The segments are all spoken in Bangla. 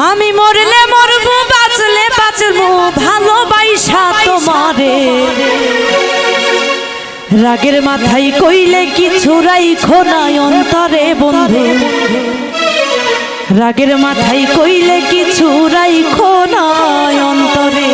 আমি মরলে মরবো বাঁচলে বাঁচবো ভালোবাসা তোমারে রাগের মাথায় কইলে কিছু রাইখো না অন্তরে বন্ধু রাগের মাথায় কইলে কিছু রাইখো না অন্তরে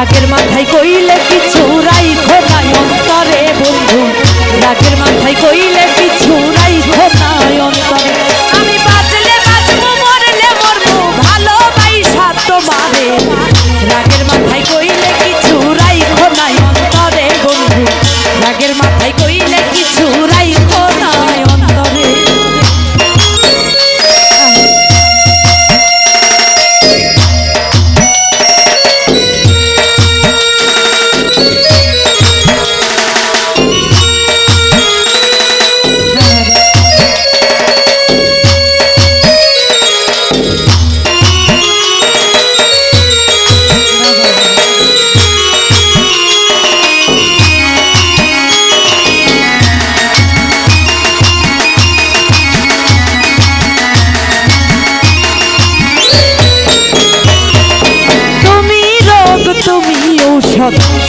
রাগের মাথায় কইলে কিছু রাইখো না অন্তরে বন্ধু রাগের মাথায় কইলে কিছু রাইখো না অন্তরে আমি বাঁচলে বাঁচবো মরলে মরবো ভালোবাসা তোমারে রাগের মাথায় কইলে কিছু রাইখো না অন্তরে বন্ধু রাগের মাথায় কইলে কিছু রাইখো না অন্তরে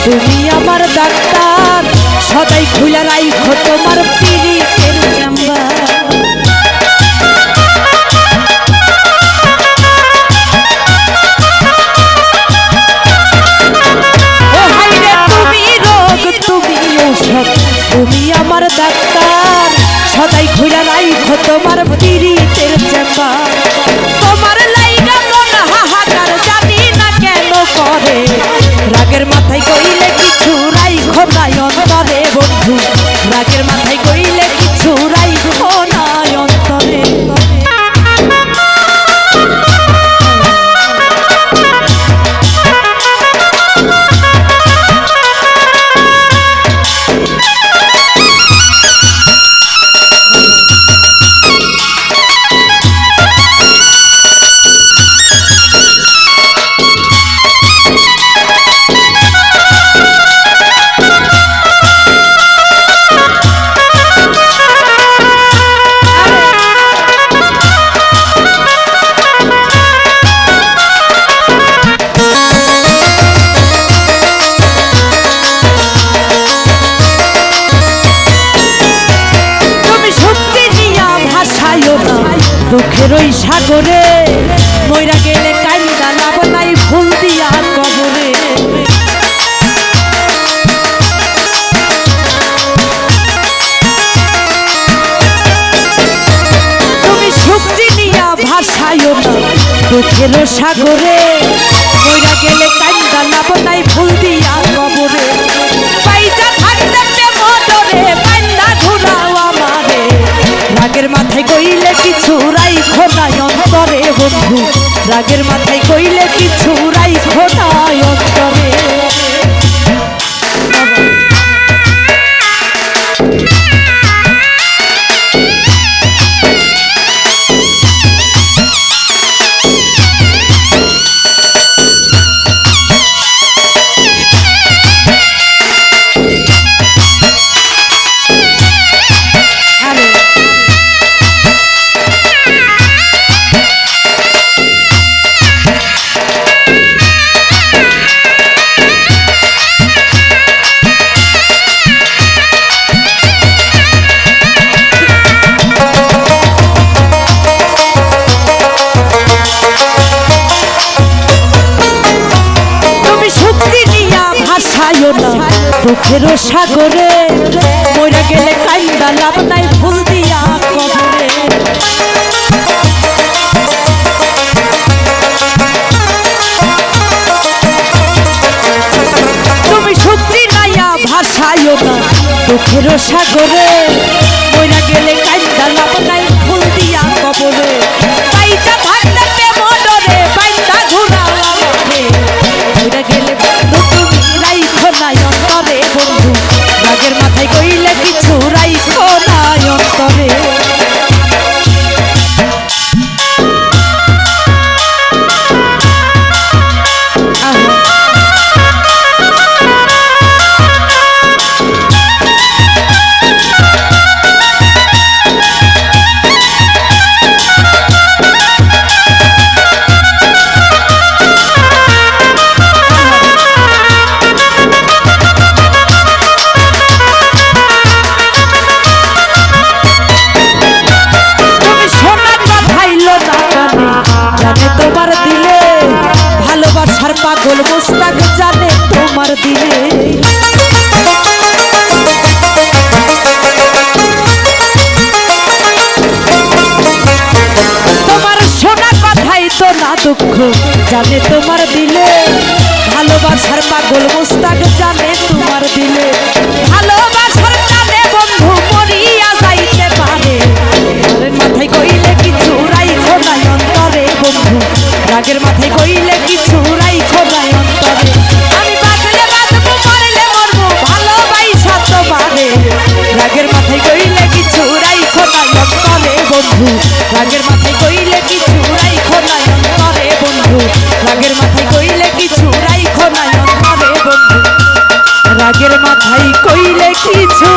তুমি আমার ডাক্তার সদাই খুলে রাইখো তোমার পীড়িতের চেম্বার ও হায়রে তুমি রোগ তুমি ঔষধ তুমি আমার ডাক্তার সদাই খুলে রাইখো তোমার পীড়িতের চেম্বার তোমার লাইগা মন হাহাকার জানি না কেন করে রাগের মাথায় কইলে কিছু রাইখো না অন্তরে বন্ধু রাগের মাথায় কইলে কিছু রাইখো না অন্তরে দুঃখের ওই সাগরে মইরা গেলে কান্দা লাভ নাই ফুল দিয়া কবরে তুমি শক্তি নিয়া ভাসায়ো না দুঃখের সাগরে মইরা গেলে কান্দা লাভ নাই ফুল দিয়া কবরে পাইতা থাকতে মদরে কান্দা ঘুরাও আমারে রাগের মাথায় কইলে কিছু রাইখো না অন্তরে বন্ধু রাগের মাথায় কইলে কিছু রাইখো না অন্তরে দুঃখের সাগরে মইরা গেলে কান্দা লাভ নাই ফুল দিয়া কবরে দুঃখের সাগরে মইরা গেলে কান্দা লাভ নাই ফুল দিয়া কবরে পাইতা থাকতে প্রেম ডরে পাইতা ঘুরালাম রে মইরা গেলে বন্ধু তুমি রাইখো নাই অন্তরে বন্ধু রাগের মাথায় কইলে কিছু রাইখো নাই অন্তরে পাগল মুস্তাক জানে তোমার দিলে তোমার শোনা কথাই তো না দুঃখ জানে তোমার দিলে ভালোবাসার পাগল মুস্তাক জানে তোমার দিলে ভালোবাসার জানে বন্ধু মরিয়া যাইতে পারে মাথায় কইলে কিছু রাইখো নাই অন্তরে বন্ধু রাগের মাথায় কইলে কিছু রাইখো নাই অন্তরে আমি বাঁচলে বাঁচবো মরলে মরবো ভালোবাসা তোমারে রাগের মাথায় কইলে কিছু রাইখো নাই অন্তরে বন্ধু রাগের মাথায় কইলে কিছু রাইখো নাই অন্তরে বন্ধু রাগের মাথায় কইলে কিছু রাইখো নাই অন্তরে বন্ধু রাগের মাথায় কইলে কিছু